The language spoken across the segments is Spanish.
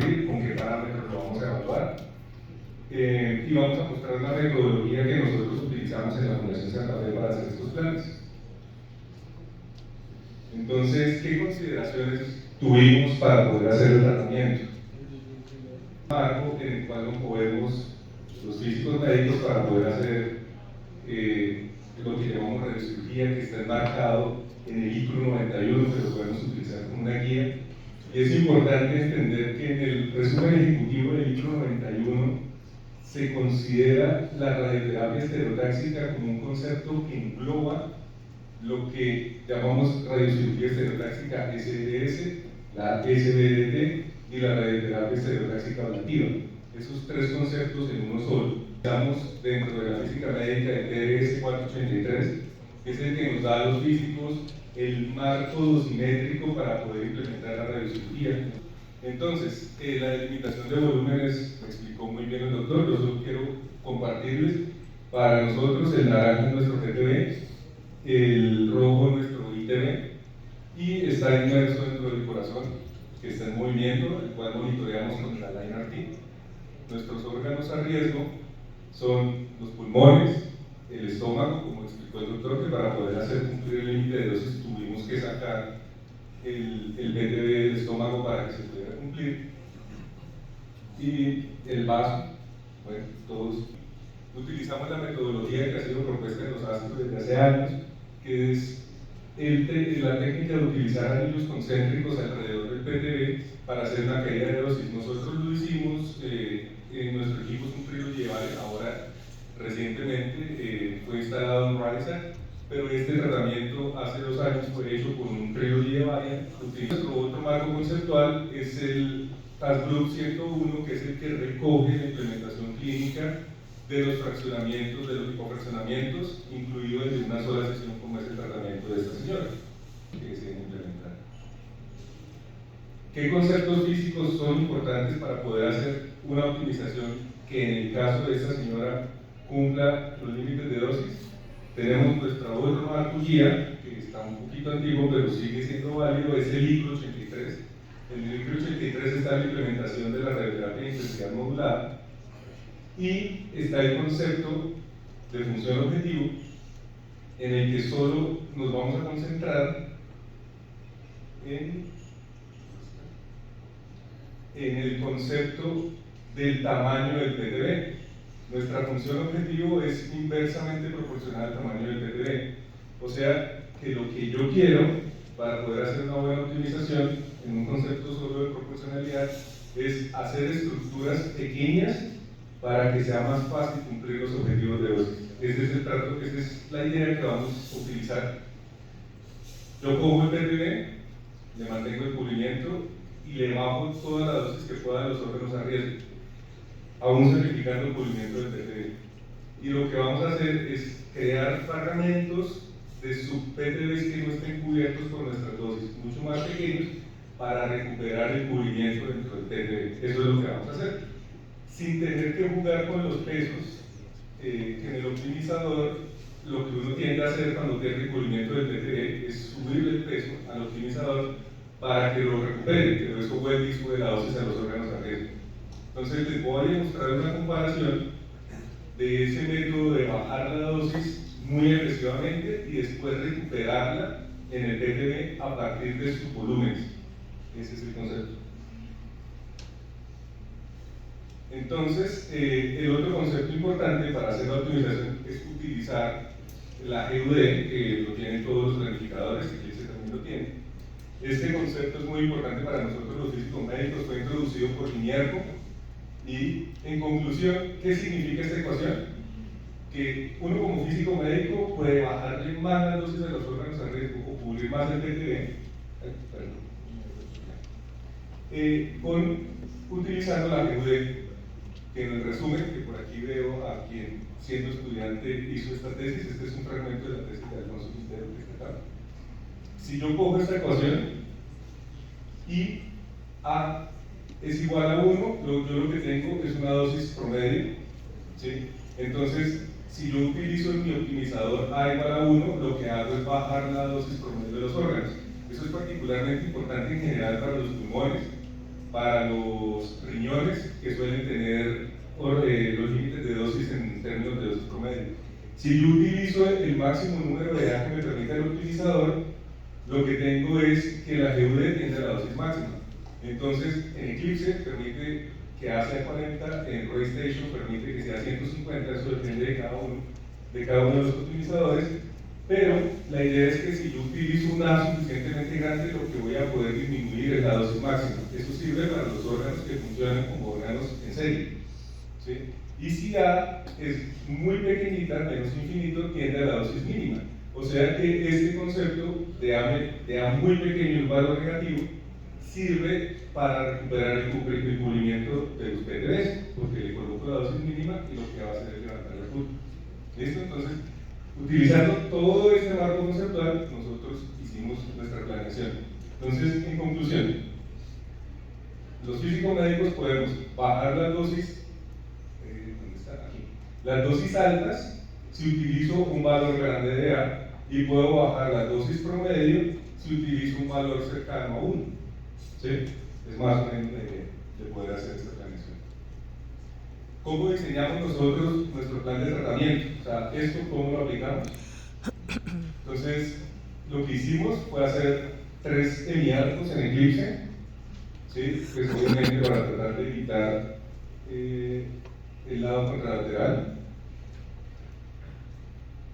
medir, con qué parámetros lo vamos a evaluar, y vamos a mostrar la metodología que nosotros utilizamos en la Fundación Santa Fe para hacer estos planes. Entonces, ¿qué consideraciones tuvimos para poder hacer el tratamiento? Marco en el cual nos movemos los físicos médicos para poder hacer lo que llamamos radiocirugía, que está enmarcado en el ICRU 91, que lo podemos utilizar como una guía. Y es importante entender que en el resumen ejecutivo del ICRU 91 se considera la radioterapia estereotáxica como un concepto que engloba lo que llamamos radiocirugía estereotáxica SDS, la SBDT y la radioterapia estereotáxica ablativa. Esos tres conceptos en uno solo. Estamos dentro de la física médica de TDS 483, que es el que nos da a los físicos el marco dosimétrico para poder implementar la radiocirugía. Entonces, la delimitación de volúmenes me explicó muy bien el doctor. Yo solo quiero compartirles. Para nosotros el naranja es nuestro GTB, el rojo es nuestro ITB, y está inmerso dentro del corazón, que está en movimiento, el cual monitoreamos con la LineRT. Nuestros órganos a riesgo son los pulmones, el estómago, como explicó el doctor, que para poder hacer cumplir el límite de dosis tuvimos que sacar el PTB del estómago para que se pudiera cumplir, y el vaso. Bueno, todos utilizamos la metodología que ha sido propuesta en los ASCO desde hace años, que es la técnica de utilizar anillos concéntricos alrededor del PTB para hacer una caída de dosis. Nosotros lo hicimos, en nuestro equipo es un frío llevar, ahora recientemente fue instalado en Radisson, pero este tratamiento hace 2 años fue hecho con un frío llevar. Nuestro otro marco conceptual es el ASGROUP 101, que es el que recoge la implementación clínica de los fraccionamientos, de los hipofraccionamientos, incluido en una sola sesión como es el tratamiento de esta señora, que se debe implementar. ¿Qué conceptos físicos son importantes para poder hacer una optimización que en el caso de esta señora cumpla los límites de dosis? Tenemos nuestra otro marco guía, que está un poquito antiguo, pero sigue siendo válido, es el ICRU 83. En el ICRU 83 está la implementación de la radioterapia de intensidad modulada, y está el concepto de función objetivo, en el que solo nos vamos a concentrar en el concepto del tamaño del PTB. Nuestra función objetivo es inversamente proporcional al tamaño del PTB. O sea, que lo que yo quiero para poder hacer una buena optimización en un concepto solo de proporcionalidad es hacer estructuras pequeñas para que sea más fácil cumplir los objetivos de dosis. Ese es el trato, esa es la idea que vamos a utilizar. Yo cojo el PTB, le mantengo el cubrimiento y le bajo toda la dosis que pueda a los órganos a riesgo, aún sacrificando el cubrimiento del PTB. Y lo que vamos a hacer es crear fragmentos de sub-PTBs que no estén cubiertos por nuestras dosis, mucho más pequeños, para recuperar el cubrimiento dentro del PTB. Eso es lo que vamos a hacer, sin tener que jugar con los pesos, que en el optimizador lo que uno tiende a hacer cuando pierde el cubrimiento del PTB es subirle el peso al optimizador para que lo recupere, pero eso vuelve y sube la dosis a los órganos a riesgo. Entonces les voy a mostrar una comparación de ese método de bajar la dosis muy agresivamente y después recuperarla en el PTB a partir de sus volúmenes. Ese es el concepto. Entonces, el otro concepto importante para hacer la optimización es utilizar la GUD, que lo tienen todos los planificadores, y ese también lo tiene. Este concepto es muy importante para nosotros los físicos médicos, fue introducido por Iñerco. Y en conclusión, ¿qué significa esta ecuación? Que uno como físico médico puede bajarle más las dosis de los órganos a riesgo o cubrir más el PTB utilizando la GUD, que en el resumen, que por aquí veo a quien siendo estudiante hizo esta tesis. Este es un fragmento de la tesis de Alfonso Quintero que está acá. Si yo cojo esta ecuación y A es igual a 1, yo lo que tengo es una dosis promedio, ¿sí? Entonces, si yo utilizo en mi optimizador A igual a 1, lo que hago es bajar la dosis promedio de los órganos. Eso es particularmente importante en general para los pulmones, para los riñones, que suelen tener los límites de dosis en términos de dosis promedio. Si yo utilizo el máximo número de A que me permite el utilizador, lo que tengo es que la GUD tiende a la dosis máxima. Entonces, en Eclipse permite que A sea 40, en RayStation permite que sea 150, eso depende de cada uno de los utilizadores, pero la idea es que si yo utilizo un A suficientemente grande, lo que voy a poder disminuir es la dosis máxima. Eso sirve para los órganos que funcionan como órganos en serie, ¿sí? Y si A es muy pequeñita, menos infinito, tiende a la dosis mínima. O sea que este concepto de A muy pequeño, un valor negativo, sirve para recuperar el cubrimiento de los PTBs, porque le coloco la dosis mínima y lo que va a hacer es levantar la curva. ¿Listo? Entonces, utilizando todo este marco conceptual, nosotros hicimos nuestra planeación. Entonces, en conclusión, los físicos médicos podemos bajar las dosis, ¿dónde está? Aquí. Las dosis altas si utilizo un valor grande de A, y puedo bajar la dosis promedio si utilizo un valor cercano a 1. ¿Sí? Es más o menos la idea de poder hacer esta planeación. ¿Cómo diseñamos nosotros nuestro plan de tratamiento? O sea, ¿esto cómo lo aplicamos? Entonces, lo que hicimos fue hacer 3 hemiarcos en Eclipse, ¿sí? Pues obviamente para tratar de evitar el lado contralateral.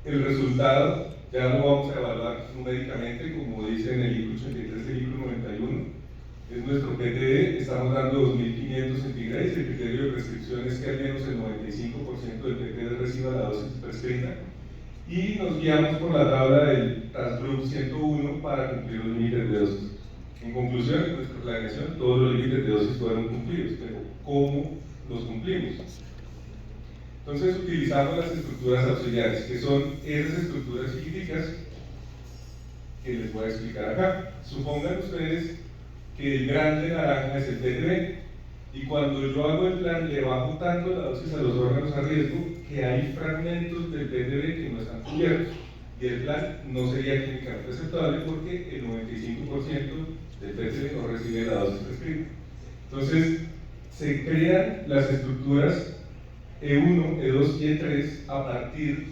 El resultado ya lo vamos a evaluar numéricamente, como dice en el libro 83 y el libro 91. Es nuestro PTE, estamos dando 2500 centígrados. El criterio de restricción es que al menos el 95% del PTE reciba la dosis prescrita. Y nos guiamos por la tabla del Transgroup 101 para cumplir los límites de dosis. En conclusión, en nuestra planeación, todos los límites de dosis fueron cumplidos, pero ¿cómo los cumplimos? Entonces utilizamos las estructuras auxiliares, que son esas estructuras chiquiticas que les voy a explicar acá. Supongan ustedes que el grande naranja es el PTB, y cuando yo hago el plan le bajo tanto la dosis a los órganos a riesgo que hay fragmentos del PTB que no están cubiertos, y el plan no sería clínicamente aceptable porque el 95% del PTB no recibe la dosis prescrita. Entonces se crean las estructuras E1, E2 y E3 a partir,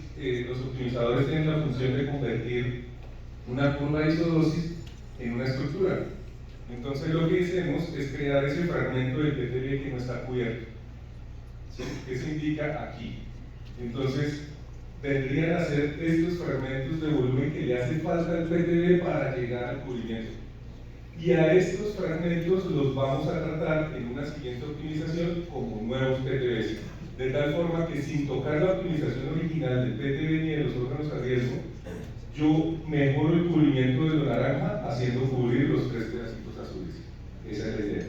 los optimizadores tienen la función de convertir una curva de isodosis en una estructura. Entonces lo que hacemos es crear ese fragmento del PTB que no está cubierto, ¿sí? Que se indica aquí. Entonces vendrían a ser estos fragmentos de volumen que le hace falta al PTB para llegar al cubrimiento. Y a estos fragmentos los vamos a tratar en una siguiente optimización como nuevos PTBs. De tal forma que sin tocar la optimización original del PTB ni de los órganos a riesgo, yo mejoro el cubrimiento de lo naranja haciendo cubrir los 3 pedacitos azules. Esa es la idea.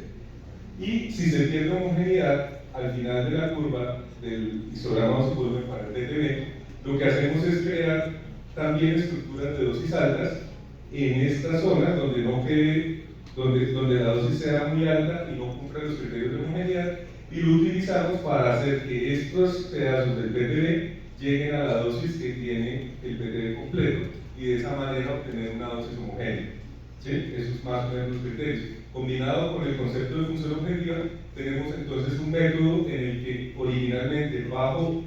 Y si se pierde homogeneidad, al final de la curva del histograma de volumen para el PTB, lo que hacemos es crear también estructuras de dosis altas en esta zona donde la dosis sea muy alta y no cumpla los criterios de homogeneidad, y lo utilizamos para hacer que estos pedazos del PTB lleguen a la dosis que tiene el PTB completo, y de esa manera obtener una dosis homogénea. ¿Sí? Eso es más o menos los criterios. Combinado con el concepto de función objetiva, tenemos entonces un método en el que originalmente bajo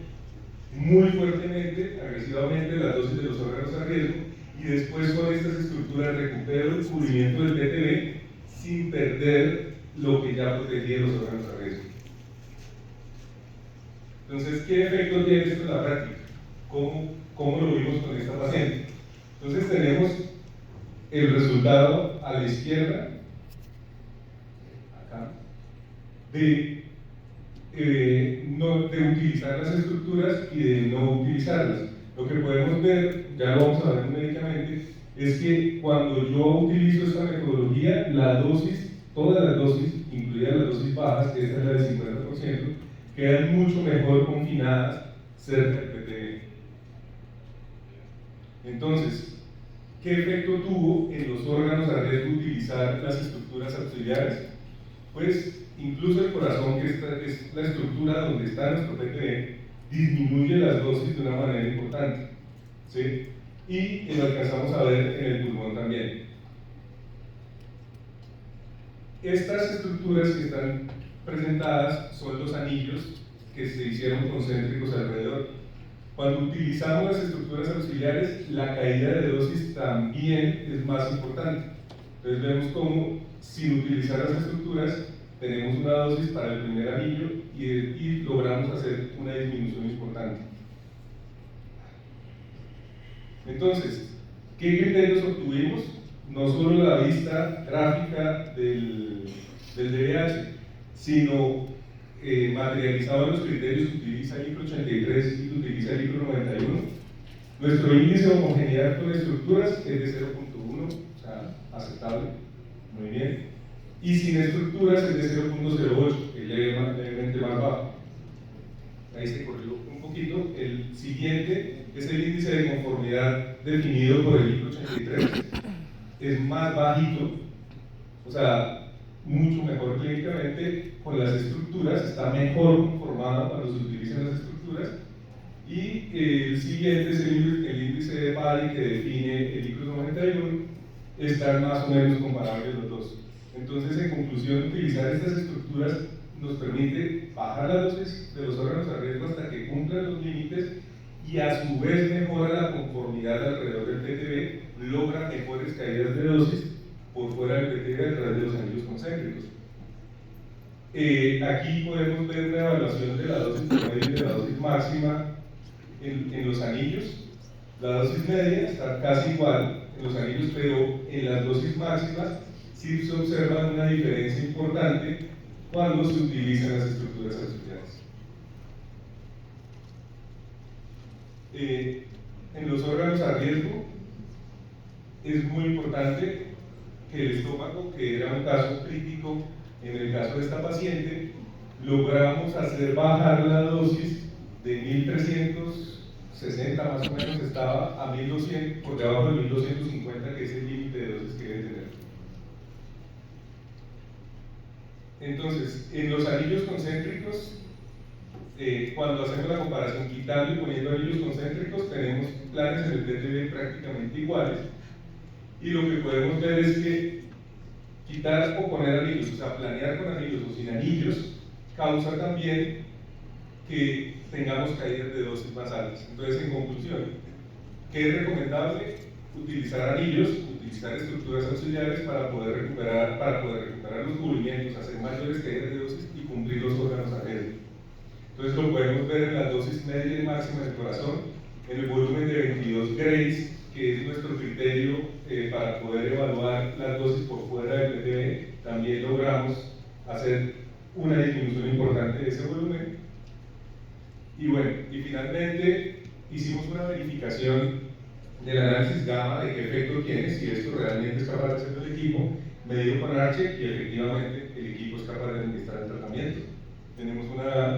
muy fuertemente, agresivamente, las dosis de los órganos a riesgo, y después con estas estructuras recupero el cubrimiento del PTB sin perder lo que ya protegía los órganos a riesgo. Entonces, ¿qué efecto tiene esto en la práctica? ¿Cómo lo vimos con esta paciente? Entonces tenemos el resultado a la izquierda, acá, de utilizar las estructuras y de no utilizarlas. Lo que podemos ver, ya lo vamos a ver numéricamente, es que cuando yo utilizo esta metodología, la dosis, todas las dosis, incluidas las dosis bajas, que esta es la del 50%, quedan mucho mejor confinadas cerca del PTB. Entonces, ¿qué efecto tuvo en los órganos a riesgo utilizar las estructuras auxiliares? Pues incluso el corazón, que es la estructura donde está nuestro PTB, disminuye las dosis de una manera importante, ¿sí? Y lo alcanzamos a ver en el pulmón también. Estas estructuras que están presentadas son los anillos que se hicieron concéntricos alrededor. Cuando utilizamos las estructuras auxiliares, la caída de dosis también es más importante. Entonces vemos cómo, sin utilizar las estructuras, tenemos una dosis para el primer anillo y logramos hacer una disminución importante. Entonces, ¿qué criterios obtuvimos? No solo la vista gráfica del DBH, sino materializado en los criterios que utiliza el ICRO 83 y que utiliza el ICRO 91. Nuestro índice de homogeneidad con estructuras es de 0.1, o sea, aceptable, muy bien. Y sin estructuras es de 0.08, que es levemente más bajo. Ahí se corrió un poquito. El siguiente es el índice de conformidad definido por el ICRO 83. Es más bajito, o sea, mucho mejor clínicamente con las estructuras, está mejor conformado cuando se utilizan las estructuras. Y el siguiente es el índice de PADI que define el ICRO 91, están más o menos comparables los dos. Entonces, en conclusión, utilizar estas estructuras nos permite bajar la dosis de los órganos a riesgo hasta que cumplan los límites y a su vez mejora la conformidad alrededor del PTB, logra mejores caídas de dosis por fuera del PTB a través de los anillos concéntricos. Aquí podemos ver una evaluación de la dosis promedio y de la dosis máxima en los anillos. La dosis media está casi igual en los anillos, pero en las dosis máximas sí se observa una diferencia importante cuando se utilizan las estructuras auxiliares. En los órganos a riesgo es muy importante que el estómago, que era un caso crítico en el caso de esta paciente, logramos hacer bajar la dosis de 1360 más o menos, estaba a 1200, por debajo de 1250, que es el límite de dosis que debe tener. Entonces, en los anillos concéntricos, cuando hacemos la comparación quitando y poniendo anillos concéntricos, tenemos planes en el PTB prácticamente iguales, y lo que podemos ver es que quitar o poner anillos, o sea, planear con anillos o sin anillos, causa también que tengamos caídas de dosis más altas. Entonces, en conclusión, ¿qué es recomendable? Utilizar anillos, utilizar estructuras auxiliares para poder recuperar los cubrimientos, hacer mayores caídas de dosis y cumplir los órganos a riesgo. Entonces lo podemos ver en las dosis media y máxima del corazón, en el volumen de 22 Grays, que es nuestro criterio para poder evaluar las dosis por fuera del PTB. También logramos hacer una disminución importante de ese volumen. Y bueno, y finalmente hicimos una verificación del análisis gamma de qué efecto tiene, si esto realmente es capaz de hacerlo el equipo, medido con Arche, y efectivamente el equipo es capaz de administrar el tratamiento. Tenemos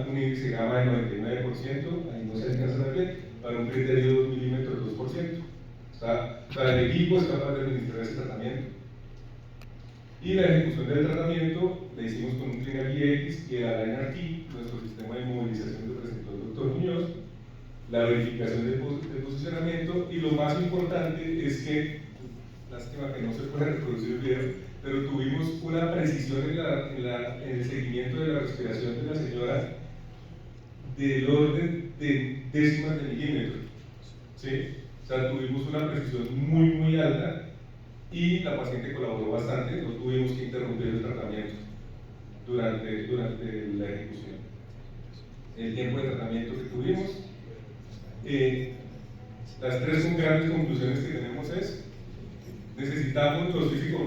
un índice gamma del 99%, ahí no se alcanza a ver, para un criterio de 2 milímetros, 2%. O sea, el equipo es capaz de administrar ese tratamiento. Y la ejecución del tratamiento la hicimos con un Clean IX y el ALIGN-RT, nuestro sistema de inmovilización que presentó el doctor Muñoz, la verificación de posicionamiento, y lo más importante es que, lástima que no se puede reproducir el video, pero tuvimos una precisión en el seguimiento de la respiración de la señora del orden de décimas de milímetro, ¿sí? O sea, tuvimos una precisión muy alta y la paciente colaboró bastante, no tuvimos que interrumpir el tratamiento durante la ejecución. El tiempo de tratamiento que tuvimos, las tres grandes conclusiones que tenemos es: necesitamos los físicos